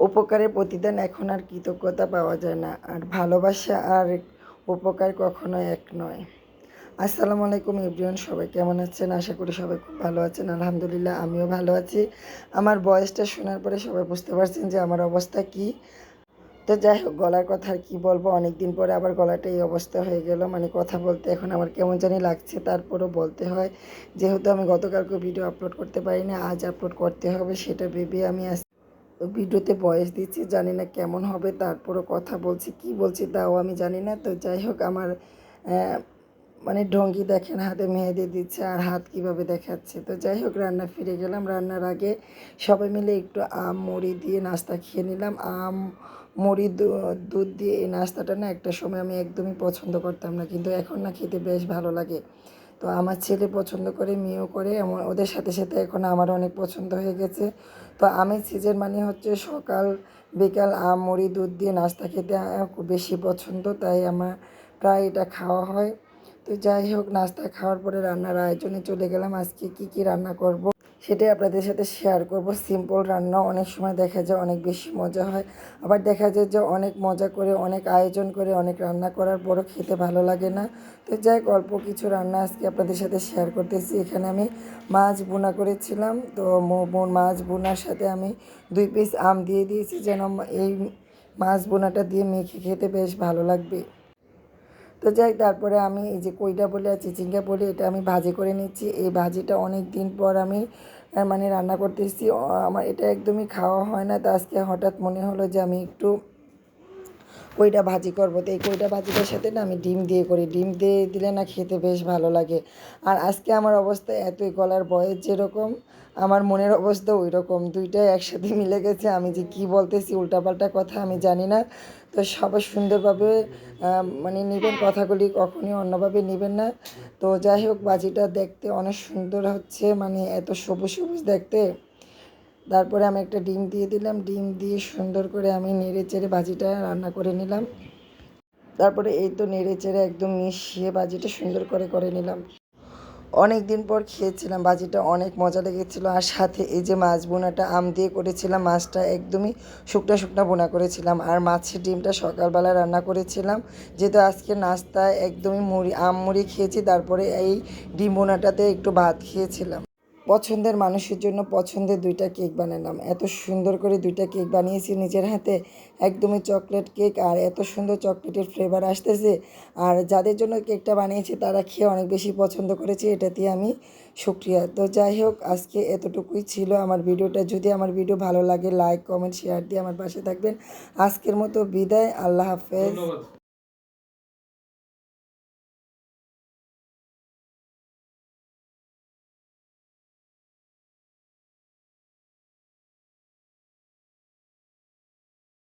উপকারের প্রতিদান এখন আর কৃতজ্ঞতা পাওয়া যায় না, আর ভালোবাসা আর উপকার কখনো এক নয়। আসসালামু আলাইকুম এভরিওয়ান, সবাই কেমন আছেন? আশা করি সবাই খুব ভালো আছেন। আলহামদুলিল্লাহ আমিও ভালো আছি। আমার ভয়েসটা শোনার পরে সবাই বুঝতে পারছেন যে আমার অবস্থা কী। তো যাই হোক, গলার কথা আর কী বলবো, অনেক দিন পরে আবার গলাটা এই অবস্থা হয়ে গেল। মানে কথা বলতে এখন আমার কেমন জানি লাগছে, তারপরেও বলতে হয়। যেহেতু আমি গতকালকে ভিডিও আপলোড করতে পারিনি, আজ আপলোড করতে হবে, সেটা ভেবে আমি ভিডিওতে ভয়েস দিচ্ছি। জানি না কেমন হবে, তারপরও কথা বলছি, কি বলছি তাও আমি জানি না। তো যাই হোক, আমার মানে ঢঙ্গি দেখেন, হাতে মেহেদি দিচ্ছে আর হাত কিভাবে দেখাচ্ছে। তো যাই হোক, রান্না ফিরে গেলাম। রান্নার আগে সবাই মিলে একটু আম মুড়ি দিয়ে নাস্তা খেয়ে নিলাম। আম মুড়ি দুধ দিয়ে এই নাস্তাটা না একটা সময় আমি একদমই পছন্দ করতাম না, কিন্তু এখন না খেতে বেশ ভালো লাগে। তো আমার ছেলে পছন্দ করে, মেয়েও করে, ওদের সাথে সাথে এখন আমারও অনেক পছন্দ হয়ে গেছে। তো আমের সিজন মানে হচ্ছে সকাল বিকাল আম মুড়ি দুধ দিয়ে নাস্তা খেতে খুব বেশি পছন্দ, তাই আমার প্রায় এটা খাওয়া হয়। তো যাই হোক, নাস্তা খাওয়ার পরে রান্নার আয়োজনে চলে গেলাম। আজকে কি কি রান্না করব সেটাই আপনাদের সাথে শেয়ার করব। সিম্পল রান্না, অনেক সময় দেখা যায় অনেক বেশি মজা হয়, আবার দেখা যায় যে অনেক মজা করে, অনেক আয়োজন করে, অনেক রান্না করার পরও খেতে ভালো লাগে না। তো যাই হোক, অল্প কিছু রান্না আজকে আপনাদের সাথে শেয়ার করতেছি। এখানে আমি মাছ বোনা করেছিলাম। তো মাছ বোনার সাথে আমি 2 পিস আম দিয়ে দিয়েছি, যেন এই মাছ বোনাটা দিয়ে মেখে খেতে বেশ ভালো লাগবে। তো যাই, তারপরে আমি এই যে কইটা বলে আর চিচিঙ্গা বলে, এটা আমি ভাজি করে নিচ্ছি। এই ভাজিটা অনেক দিন পর আমি মানে রান্না করতেছি। আমার এটা একদমই খাওয়া হয় না, তো আজকে হঠাৎ মনে হলো যে আমি একটু কইটা ভাজি করবো। তো এই কইটা ভাজিটার সাথে না আমি ডিম দিয়ে করি, ডিম দিয়ে দিলে না খেতে বেশ ভালো লাগে। আর আজকে আমার অবস্থা এতই, গলার বয়স যেরকম আমার মনের অবস্থা ওই রকম, দুইটাই একসাথে মিলে গেছে। আমি যে কি বলতেছি উল্টাপাল্টা কথা আমি জানি না। তো সবাই সুন্দরভাবে মানে নেবেন কথাগুলি, কখনই অন্যভাবে নেবেন না। তো যাই হোক, ভাজিটা দেখতে অনেক সুন্দর হচ্ছে, মানে এত সবুজ সবুজ দেখতে। তারপরে আমি একটা ডিম দিয়ে দিলাম, ডিম দিয়ে সুন্দর করে আমি নেড়ে চেড়ে ভাজিটা রান্না করে নিলাম। তারপরে এই তো নেড়ে চেড়ে একদম মিশিয়ে ভাজিটা সুন্দর করে করে নিলাম। অনেক দিন পর খেয়েছিলাম, ভাজিটা অনেক মজা লেগেছিলো। আর সাথে এই যে মাছ বোনাটা আম দিয়ে করেছিলাম, মাছটা একদমই শুকনা শুকনা বোনা করেছিলাম। আর মাছের ডিমটা সকালবেলা রান্না করেছিলাম, যেহেতু আজকে নাস্তায় একদমই আম মুড়ি খেয়েছি, তারপরে এই ডিম বোনাটাতে একটু ভাত খেয়েছিলাম। পছন্দের মানুষের জন্য পছন্দের 2টা কেক বানালাম। এত সুন্দর করে 2টা কেক বানিয়েছি নিজের হাতে, একদমই চকলেট কেক, আর এত সুন্দর চকলেটের ফ্লেভার আসতেছে। আর যাদের জন্য কেকটা বানিয়েছি তারা খেয়ে অনেক বেশি পছন্দ করেছে, এটাতে আমি শুকরিয়া। তো যাই হোক, আজকে এতটুকুই ছিল আমার ভিডিওটা। যদি আমার ভিডিও ভালো লাগে, লাইক কমেন্ট শেয়ার দিয়ে আমার পাশে থাকবেন। আজকের মতো বিদায়, আল্লাহ হাফেজ।